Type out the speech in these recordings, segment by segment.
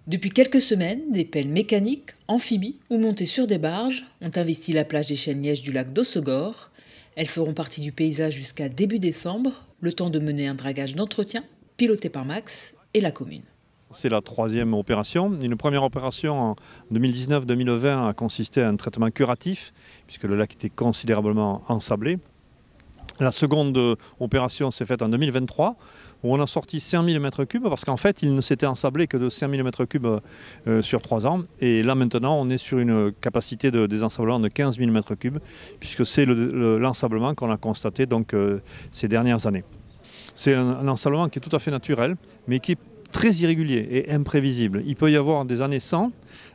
Depuis quelques semaines, des pelles mécaniques, amphibies ou montées sur des barges ont investi la plage des Chênes-Lièges du lac d'Hossegor. Elles feront partie du paysage jusqu'à début décembre, le temps de mener un dragage d'entretien piloté par Max et la commune. C'est la troisième opération. Une première opération en 2019-2020 a consisté à un traitement curatif, puisque le lac était considérablement ensablé. La seconde opération s'est faite en 2023, où on a sorti 5000 m3, parce qu'en fait, il ne s'était ensablé que de 5000 m3 sur 3 ans. Et là, maintenant, on est sur une capacité de désensablement de 15 000 m3, puisque c'est l'ensablement qu'on a constaté donc, ces dernières années. C'est un ensablement qui est tout à fait naturel, mais qui est très irrégulier et imprévisible. Il peut y avoir des années sans,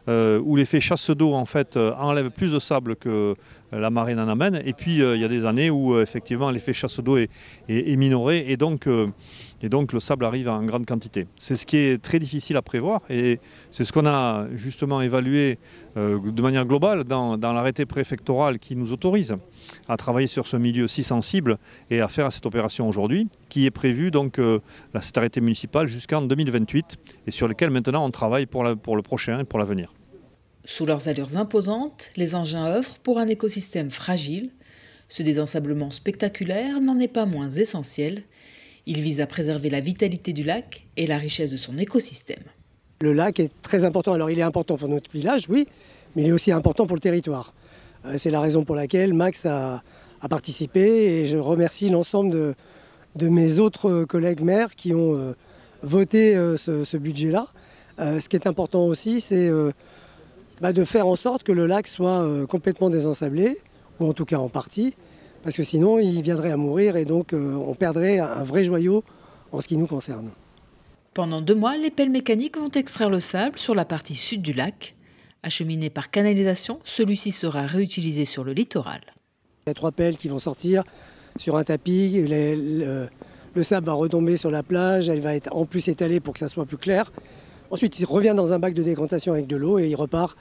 où l'effet chasse d'eau en fait enlève plus de sable que la marée n'en amène. Et puis il y a des années où effectivement l'effet chasse d'eau est minoré et donc le sable arrive en grande quantité. C'est ce qui est très difficile à prévoir et c'est ce qu'on a justement évalué de manière globale dans l'arrêté préfectoral qui nous autorise à travailler sur ce milieu si sensible et à faire cette opération aujourd'hui, qui est prévue donc cet arrêté municipal jusqu'en 2028 et sur lequel maintenant on travaille pour le prochain et pour l'avenir. Sous leurs allures imposantes, les engins œuvrent pour un écosystème fragile. Ce désensablement spectaculaire n'en est pas moins essentiel. Il vise à préserver la vitalité du lac et la richesse de son écosystème. Le lac est très important. Alors il est important pour notre village, oui, mais il est aussi important pour le territoire. C'est la raison pour laquelle Max a participé et je remercie l'ensemble de mes autres collègues maires qui ont voté ce budget-là. Ce qui est important aussi, c'est de faire en sorte que le lac soit complètement désensablé, ou en tout cas en partie, parce que sinon il viendrait à mourir et donc on perdrait un vrai joyau en ce qui nous concerne. Pendant 2 mois, les pelles mécaniques vont extraire le sable sur la partie sud du lac. Acheminé par canalisation, celui-ci sera réutilisé sur le littoral. Il y a 3 pelles qui vont sortir sur un tapis, le sable va retomber sur la plage, elle va être en plus étalée pour que ça soit plus clair. Ensuite, il revient dans un bac de décantation avec de l'eau et il repart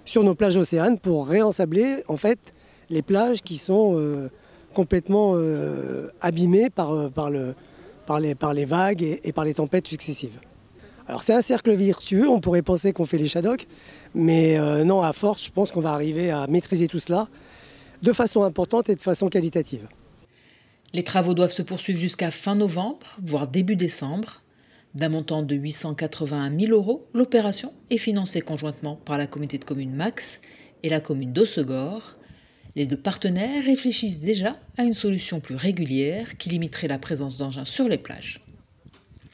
sur nos plages océanes pour réensabler en fait les plages qui sont complètement abîmées par les vagues et par les tempêtes successives. Alors c'est un cercle vertueux, on pourrait penser qu'on fait les shadocks, mais non, à force, je pense qu'on va arriver à maîtriser tout cela de façon importante et de façon qualitative. Les travaux doivent se poursuivre jusqu'à fin novembre, voire début décembre. D'un montant de 881 000 €, l'opération est financée conjointement par la communauté de communes Max et la commune d'Hossegor. Les 2 partenaires réfléchissent déjà à une solution plus régulière qui limiterait la présence d'engins sur les plages.